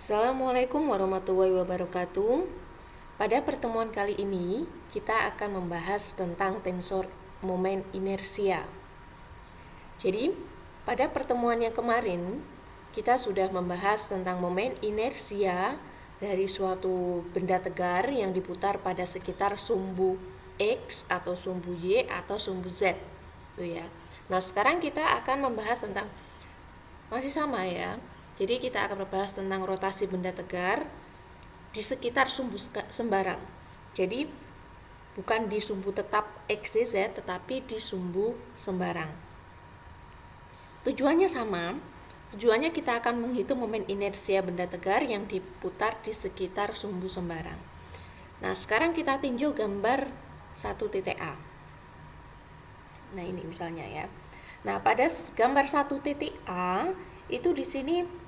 Assalamualaikum warahmatullahi wabarakatuh. Pada pertemuan kali ini, kita akan membahas tentang tensor momen inersia. Jadi, pada pertemuan yang kemarin, kita sudah membahas tentang momen inersia dari suatu benda tegar yang diputar pada sekitar sumbu X atau sumbu Y atau sumbu Z. Itu ya. Nah, sekarang kita akan membahas tentang masih sama ya. Jadi kita akan membahas tentang rotasi benda tegar di sekitar sumbu sembarang. Jadi bukan di sumbu tetap X, Y, Z, tetapi di sumbu sembarang. Tujuannya sama. Tujuannya kita akan menghitung momen inersia benda tegar yang diputar di sekitar sumbu sembarang. Nah, sekarang kita tinjau gambar 1 titik A. Nah, ini misalnya ya. Nah, pada gambar 1 titik A itu di sini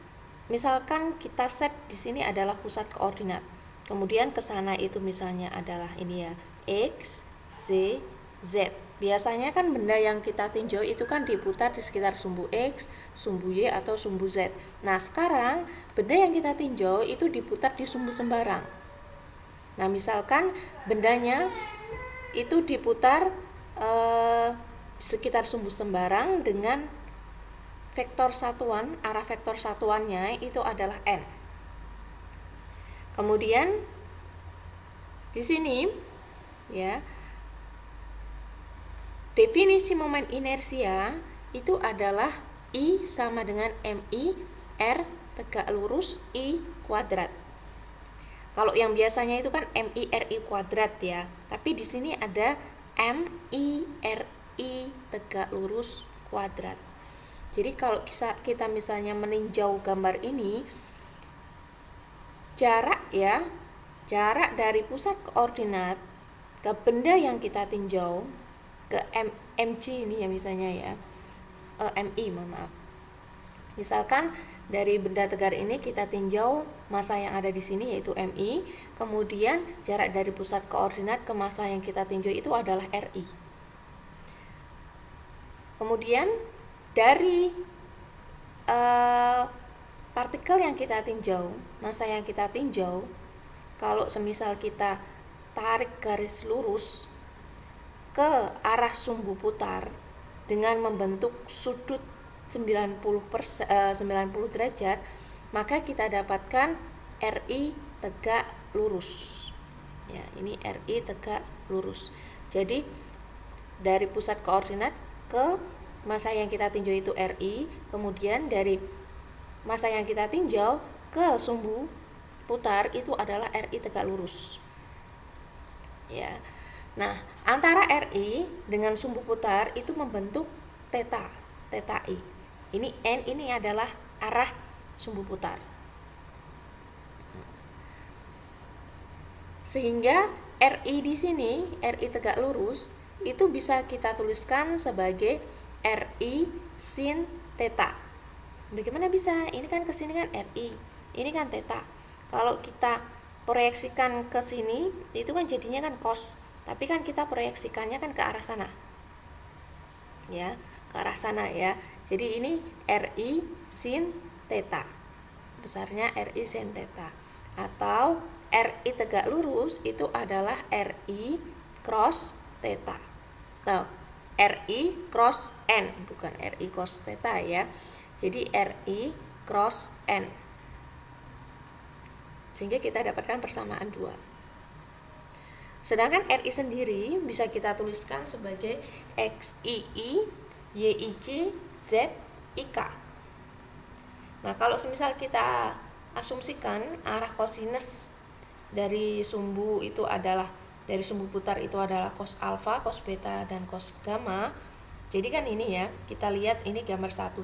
misalkan kita set di sini adalah pusat koordinat. Kemudian ke sana itu misalnya adalah ini ya, X, Z, Z. Biasanya kan benda yang kita tinjau itu kan diputar di sekitar sumbu X, sumbu Y atau sumbu Z. Nah, sekarang benda yang kita tinjau itu diputar di sumbu sembarang. Nah, misalkan bendanya itu diputar di sekitar sumbu sembarang dengan vektor satuan, arah vektor satuannya itu adalah N. Kemudian di sini ya, definisi momen inersia itu adalah I sama dengan MI R tegak lurus I kuadrat. Kalau yang biasanya itu kan MI RI kuadrat ya, tapi di sini ada MI RI tegak lurus kuadrat. Jadi kalau kita misalnya meninjau gambar ini, jarak dari pusat koordinat ke benda yang kita tinjau, ke MC ini ya misalnya ya, MI maaf. Misalkan dari benda tegar ini kita tinjau massa yang ada di sini yaitu MI, kemudian jarak dari pusat koordinat ke massa yang kita tinjau itu adalah RI. Kemudian dari partikel yang kita tinjau, massa yang kita tinjau, kalau semisal kita tarik garis lurus ke arah sumbu putar dengan membentuk sudut 90 derajat, maka kita dapatkan RI tegak lurus. Ya, ini RI tegak lurus. Jadi dari pusat koordinat ke massa yang kita tinjau itu RI, kemudian dari massa yang kita tinjau ke sumbu putar itu adalah RI tegak lurus. Ya. Nah, antara RI dengan sumbu putar itu membentuk theta I. Ini N ini adalah arah sumbu putar. Sehingga RI di sini, RI tegak lurus itu bisa kita tuliskan sebagai RI sin theta. Bagaimana bisa? Ini kan ke sini kan RI, ini kan theta. Kalau kita proyeksikan ke sini, itu kan jadinya kan cos. Tapi kan kita proyeksikannya kan ke arah sana. Ya, ke arah sana ya. Jadi ini RI sin theta. Besarnya RI sin theta. Atau RI tegak lurus itu adalah RI cross theta. Nah, RI cross N, bukan RI cos theta ya. Jadi RI cross N. Sehingga kita dapatkan persamaan 2. Sedangkan RI sendiri bisa kita tuliskan sebagai XII, YIC, ZIK. Nah, kalau semisal kita asumsikan arah kosinus dari sumbu itu adalah, dari sumbu putar itu adalah cos alfa, cos beta, dan cos gamma. Jadi kan ini ya, kita lihat ini gambar 1.2.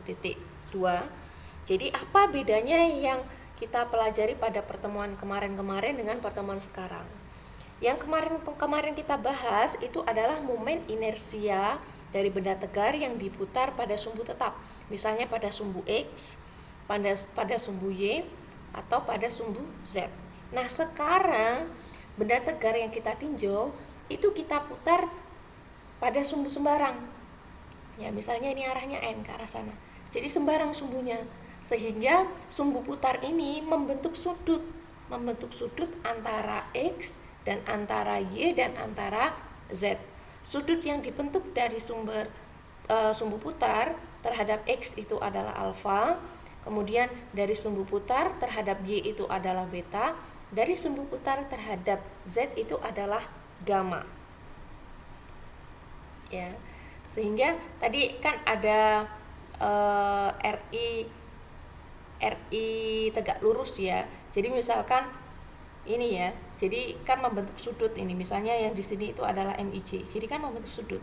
Jadi apa bedanya yang kita pelajari pada pertemuan kemarin-kemarin dengan pertemuan sekarang? Yang kemarin kita bahas itu adalah momen inersia dari benda tegar yang diputar pada sumbu tetap. Misalnya pada sumbu X, pada sumbu Y, atau pada sumbu Z. Nah, sekarang benda tegar yang kita tinjau itu kita putar pada sumbu sembarang. Ya, misalnya ini arahnya N ke arah sana. Jadi sembarang sumbunya. Sehingga sumbu putar ini membentuk sudut antara X dan antara Y dan antara Z. Sudut yang dibentuk dari sumbu putar terhadap X itu adalah alfa, kemudian dari sumbu putar terhadap Y itu adalah beta, dari sumbu putar terhadap Z itu adalah gamma. Ya. Sehingga tadi kan ada RI tegak lurus ya. Jadi misalkan ini ya, jadi kan membentuk sudut ini. Misalnya yang di sini itu adalah MIC. Jadi kan membentuk sudut.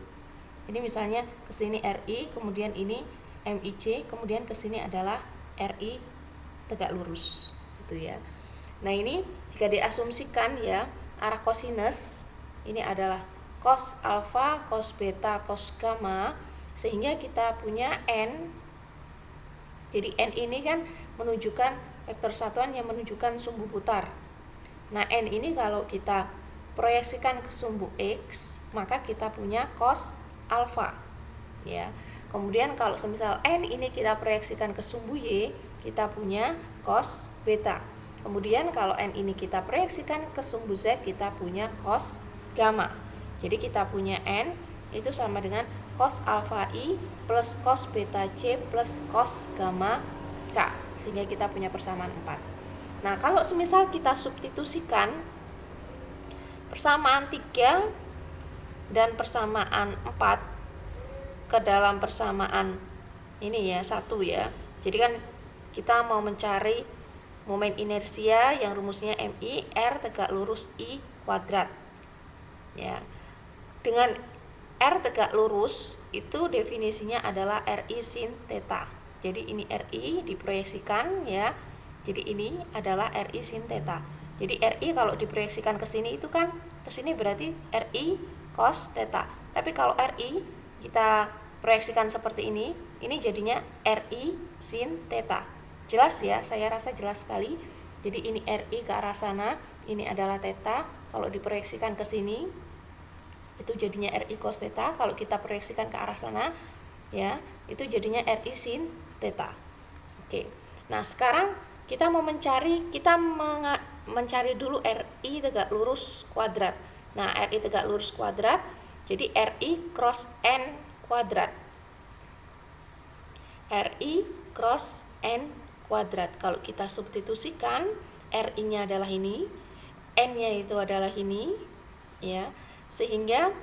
Ini misalnya ke sini RI, kemudian ini MIC, kemudian ke sini adalah RI tegak lurus, gitu ya. Nah, ini jika diasumsikan ya, arah kosinus ini adalah cos alfa, cos beta, cos gamma, sehingga kita punya N. Jadi N ini kan menunjukkan vektor satuan yang menunjukkan sumbu putar. Nah, N ini kalau kita proyeksikan ke sumbu X, maka kita punya cos alfa. Ya. Kemudian kalau semisal N ini kita proyeksikan ke sumbu Y, kita punya cos beta. Kemudian kalau N ini kita proyeksikan ke sumbu Z, kita punya cos gamma. Jadi kita punya N itu sama dengan cos alfa I plus cos beta C plus cos gamma K. Sehingga kita punya persamaan 4. Nah, kalau semisal kita substitusikan persamaan 3 dan persamaan 4 ke dalam persamaan ini ya, 1 ya. Jadi kan kita mau mencari momen inersia yang rumusnya MI R tegak lurus I kuadrat. Ya. Dengan R tegak lurus itu definisinya adalah RI sin theta. Jadi ini RI diproyeksikan ya. Jadi ini adalah RI sin theta. Jadi RI kalau diproyeksikan ke sini itu kan ke sini berarti RI cos theta. Tapi kalau RI kita proyeksikan seperti ini jadinya RI sin theta. Jelas ya, saya rasa jelas sekali. Jadi ini RI ke arah sana, ini adalah theta. Kalau diproyeksikan ke sini itu jadinya RI cos theta. Kalau kita proyeksikan ke arah sana ya, itu jadinya RI sin theta. Oke. Nah, sekarang kita mau mencari dulu RI tegak lurus kuadrat. Nah, RI tegak lurus kuadrat, jadi RI cross N kuadrat. RI cross N kuadrat. Kalau kita substitusikan, RI-nya adalah ini, N-nya itu adalah ini, ya. Sehingga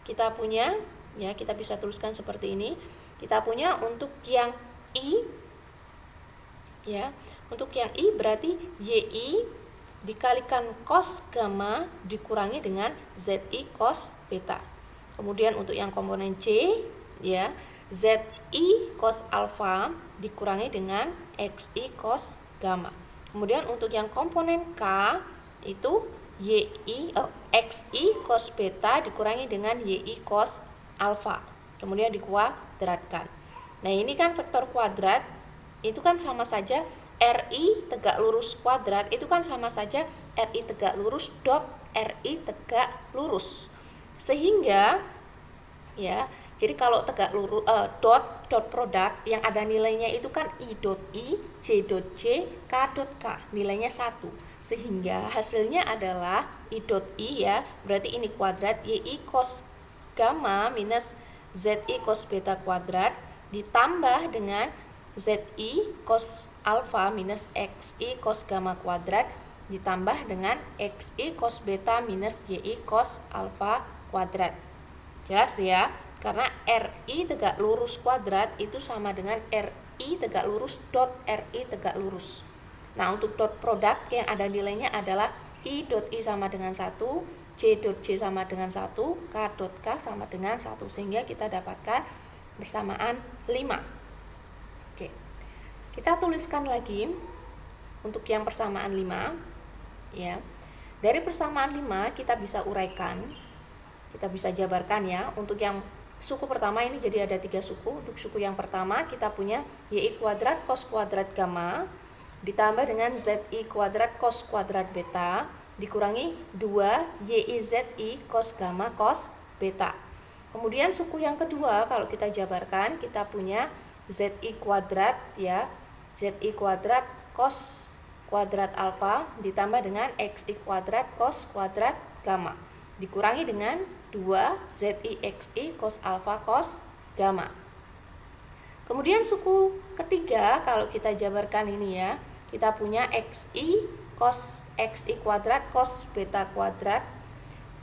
kita punya, ya, kita bisa tuliskan seperti ini. Kita punya untuk yang I, ya, untuk yang I berarti YI dikalikan cos gamma dikurangi dengan ZI cos beta. Kemudian untuk yang komponen C ya, ZI cos alfa dikurangi dengan XI cos gamma. Kemudian untuk yang komponen K itu XI cos beta dikurangi dengan YI cos alfa. Kemudian dikuadratkan. Nah, ini kan vektor kuadrat, itu kan sama saja RI tegak lurus kuadrat, itu kan sama saja RI tegak lurus dot RI tegak lurus. Sehingga ya, jadi kalau tegak lurus dot produk yang ada nilainya itu kan I dot I, J dot J, K dot K, nilainya 1. Sehingga hasilnya adalah I dot I ya, berarti ini kuadrat YI cos gamma minus ZI cos beta kuadrat ditambah dengan ZI cos alfa minus XI cos gamma kuadrat ditambah dengan XI cos beta minus YI cos alfa kuadrat. Jelas ya? Karena RI tegak lurus kuadrat itu sama dengan RI tegak lurus dot RI tegak lurus. Nah, untuk dot produk yang ada nilainya adalah I dot I sama dengan 1, J dot J sama dengan 1, K dot K sama dengan 1. Sehingga kita dapatkan bersamaan 5. Oke. Kita tuliskan lagi untuk yang persamaan 5 ya. Dari persamaan 5 kita bisa uraikan, kita bisa jabarkan ya. Untuk yang suku pertama ini jadi ada 3 suku. Untuk suku yang pertama kita punya YI kuadrat cos kuadrat gamma ditambah dengan ZI kuadrat cos kuadrat beta dikurangi 2 YI ZI cos gamma cos beta. Kemudian suku yang kedua kalau kita jabarkan kita punya ZI kuadrat ya, ZI kuadrat cos kuadrat alfa ditambah dengan XI kuadrat cos kuadrat gamma dikurangi dengan 2 ZI XI cos alfa cos gamma. Kemudian suku ketiga kalau kita jabarkan ini ya, kita punya XI cos XI kuadrat cos beta kuadrat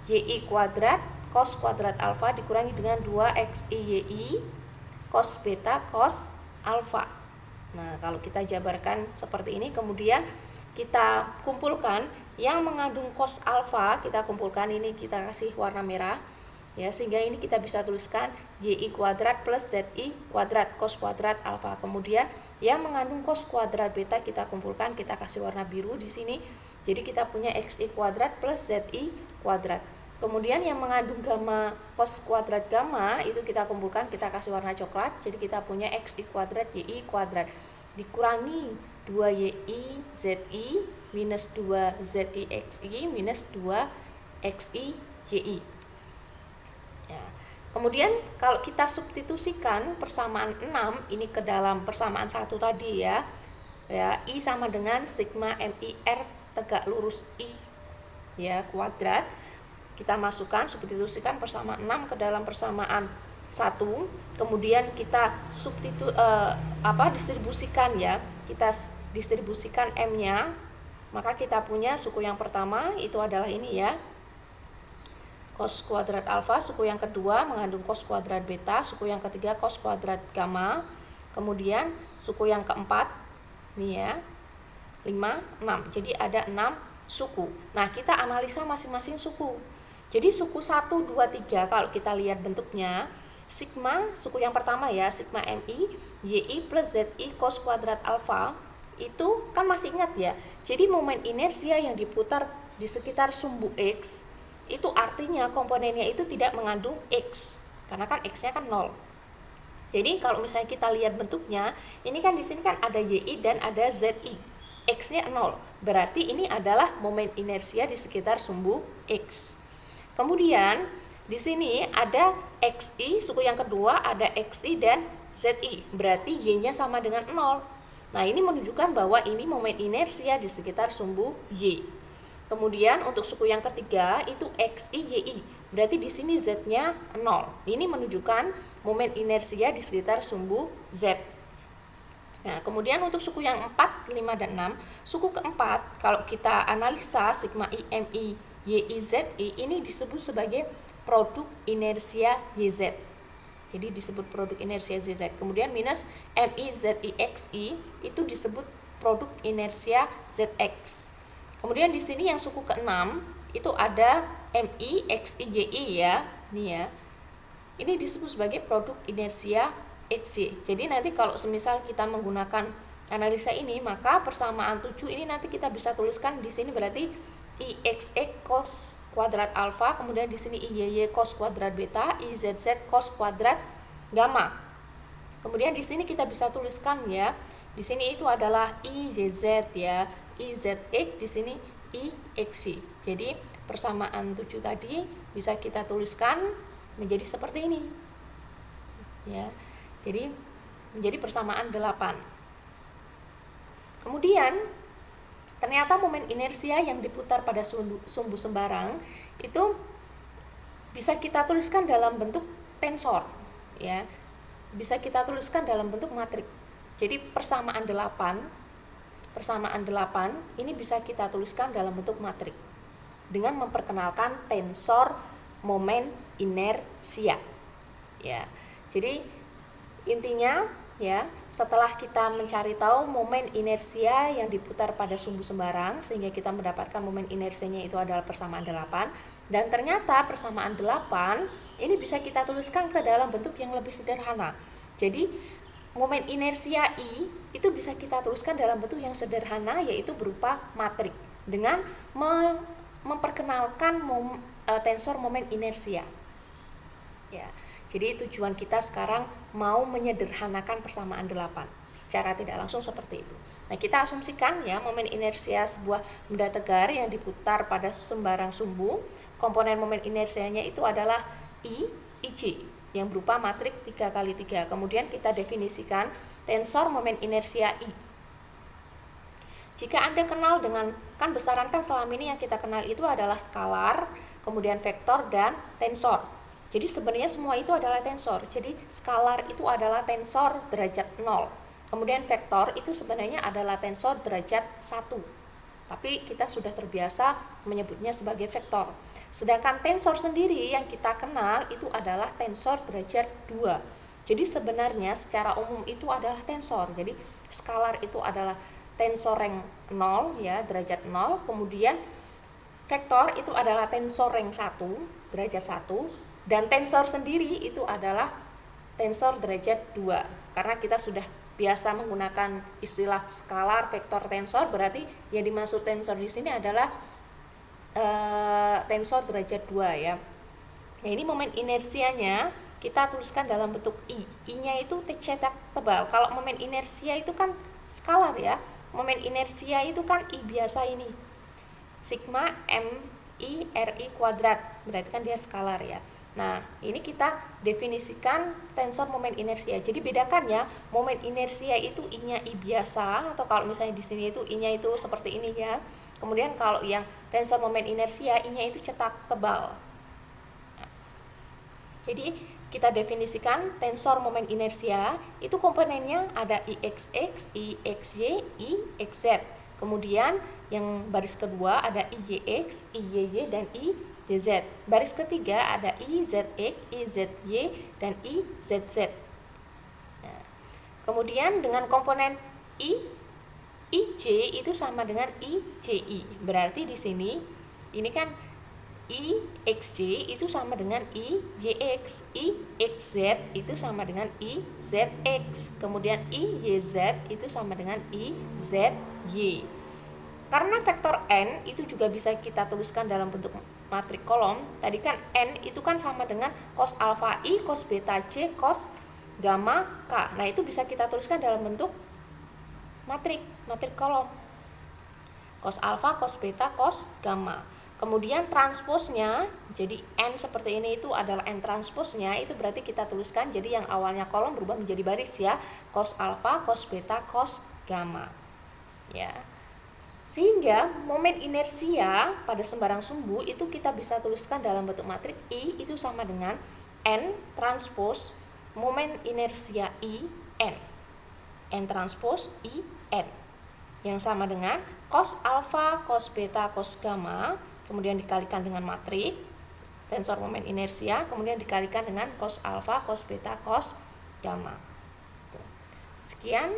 YI kuadrat cos kuadrat alfa dikurangi dengan 2 XI YI cos beta cos alfa. Nah, kalau kita jabarkan seperti ini, kemudian kita kumpulkan yang mengandung cos alfa, kita kumpulkan ini, kita kasih warna merah ya, sehingga ini kita bisa tuliskan YI kuadrat plus ZI kuadrat cos kuadrat alfa. Kemudian yang mengandung cos kuadrat beta kita kumpulkan, kita kasih warna biru di sini. Jadi kita punya XI kuadrat plus ZI kuadrat. Kemudian yang mengandung gamma cos kuadrat gamma itu kita kumpulkan, kita kasih warna coklat. Jadi kita punya XI kuadrat YI kuadrat dikurangi 2YI ZI minus 2 ZI XI minus 2 XI YI. Ya. Kemudian kalau kita substitusikan persamaan 6 ini ke dalam persamaan 1 tadi ya. Ya, I sama dengan sigma MIR tegak lurus I ya kuadrat. Kita masukkan, substitusikan persamaan 6 ke dalam persamaan 1, kemudian kita distribusikan ya. Kita distribusikan M-nya, maka kita punya suku yang pertama itu adalah ini ya, cos kuadrat alfa, suku yang kedua mengandung cos kuadrat beta, suku yang ketiga cos kuadrat gamma, kemudian suku yang keempat nih ya, 5, 6. Jadi ada 6 suku. Nah, kita analisa masing-masing suku. Jadi suku 1, 2, 3 kalau kita lihat bentuknya, sigma suku yang pertama ya, sigma MI YI plus ZI cos kuadrat alfa itu kan masih ingat ya. Jadi momen inersia yang diputar di sekitar sumbu X itu artinya komponennya itu tidak mengandung X, karena kan X-nya kan 0. Jadi kalau misalnya kita lihat bentuknya, ini kan di sini kan ada YI dan ada ZI. X-nya 0. Berarti ini adalah momen inersia di sekitar sumbu X. Kemudian di sini ada XI, suku yang kedua ada XI dan ZI. Berarti Y-nya sama dengan 0. Nah, ini menunjukkan bahwa ini momen inersia di sekitar sumbu Y. Kemudian untuk suku yang ketiga itu XI YI. Berarti di sini Z-nya 0. Ini menunjukkan momen inersia di sekitar sumbu Z. Nah, kemudian untuk suku yang 4, 5, dan 6, suku keempat kalau kita analisa sigma IMI YI ZI ini disebut sebagai produk inersia YZ. Jadi disebut produk inersia ZZ. Kemudian minus MI ZI XI itu disebut produk inersia ZX. Kemudian di sini yang suku ke-6 itu ada MI XI YI ya. Nih ya. Ini disebut sebagai produk inersia XY. Jadi nanti kalau semisal kita menggunakan analisa ini, maka persamaan 7 ini nanti kita bisa tuliskan di sini berarti IXX cos kuadrat alfa, kemudian di sini IYY cos kuadrat beta, IZZ cos kuadrat gamma. Kemudian di sini kita bisa tuliskan ya. Di sini itu adalah IZZ ya, IZX, di sini IXY. Jadi persamaan 7 tadi bisa kita tuliskan menjadi seperti ini. Ya. Jadi menjadi persamaan 8. Kemudian ternyata momen inersia yang diputar pada sumbu sembarang itu bisa kita tuliskan dalam bentuk tensor ya. Bisa kita tuliskan dalam bentuk matrik. Jadi persamaan 8 ini bisa kita tuliskan dalam bentuk matrik dengan memperkenalkan tensor momen inersia. Ya. Jadi intinya ya, setelah kita mencari tahu momen inersia yang diputar pada sumbu sembarang sehingga kita mendapatkan momen inersianya itu adalah persamaan 8, dan ternyata persamaan 8 ini bisa kita tuliskan ke dalam bentuk yang lebih sederhana. Jadi momen inersia I itu bisa kita tuliskan dalam bentuk yang sederhana, yaitu berupa matrik dengan memperkenalkan tensor momen inersia. Ya. Jadi tujuan kita sekarang mau menyederhanakan persamaan 8 secara tidak langsung seperti itu. Nah, kita asumsikan ya momen inersia sebuah benda tegar yang diputar pada sembarang sumbu, komponen momen inersianya itu adalah IC yang berupa matrik 3 kali 3. Kemudian kita definisikan tensor momen inersia I. Jika Anda kenal dengan, kan besaran kan selama ini yang kita kenal itu adalah skalar, kemudian vektor, dan tensor. Jadi sebenarnya semua itu adalah tensor. Jadi skalar itu adalah tensor derajat 0. Kemudian vektor itu sebenarnya adalah tensor derajat 1. Tapi kita sudah terbiasa menyebutnya sebagai vektor. Sedangkan tensor sendiri yang kita kenal itu adalah tensor derajat 2. Jadi sebenarnya secara umum itu adalah tensor. Jadi skalar itu adalah tensor rank 0 ya, derajat 0. Kemudian vektor itu adalah tensor rank 1, derajat 1, dan tensor sendiri itu adalah tensor derajat 2. Karena kita sudah biasa menggunakan istilah skalar, vektor, tensor, berarti yang dimaksud tensor di sini adalah tensor derajat 2 ya. Nah, ini momen inersianya kita tuliskan dalam bentuk I. I-nya itu cetak tebal. Kalau momen inersia itu kan skalar ya. Momen inersia itu kan I biasa ini, sigma MI RI kuadrat, berarti kan dia skalar ya. Nah, ini kita definisikan tensor momen inersia. Jadi bedakan ya, momen inersia itu I-nya I biasa, atau kalau misalnya di sini itu I-nya itu seperti ini ya. Kemudian kalau yang tensor momen inersia I-nya itu cetak tebal. Nah, jadi kita definisikan tensor momen inersia itu komponennya ada IXX, IXY, IXZ. Kemudian yang baris kedua ada IYX, IYY, dan IYZ. Baris ketiga ada IZX, IZY, dan IZZ. Nah, kemudian dengan komponen IJ itu sama dengan IJI. Berarti di sini ini kan IXJ itu sama dengan IYX, IXZ itu sama dengan IZX, kemudian IYZ itu sama dengan IZY. Karena vektor N itu juga bisa kita tuliskan dalam bentuk matrik kolom. Tadi kan N itu kan sama dengan cos alfa I, cos beta J, cos gamma K. Nah, itu bisa kita tuliskan dalam bentuk matrik kolom. Cos alfa, cos beta, cos gamma. Kemudian transposnya, jadi N seperti ini itu adalah N transposnya, itu berarti kita tuliskan jadi yang awalnya kolom berubah menjadi baris ya, cos alfa, cos beta, cos gamma ya. Sehingga momen inersia pada sembarang sumbu itu kita bisa tuliskan dalam bentuk matrik I itu sama dengan N transpos momen inersia I N. N transpos I N yang sama dengan cos alfa, cos beta, cos gamma, kemudian dikalikan dengan matrik tensor momen inersia, kemudian dikalikan dengan cos alfa, cos beta, cos gamma. Sekian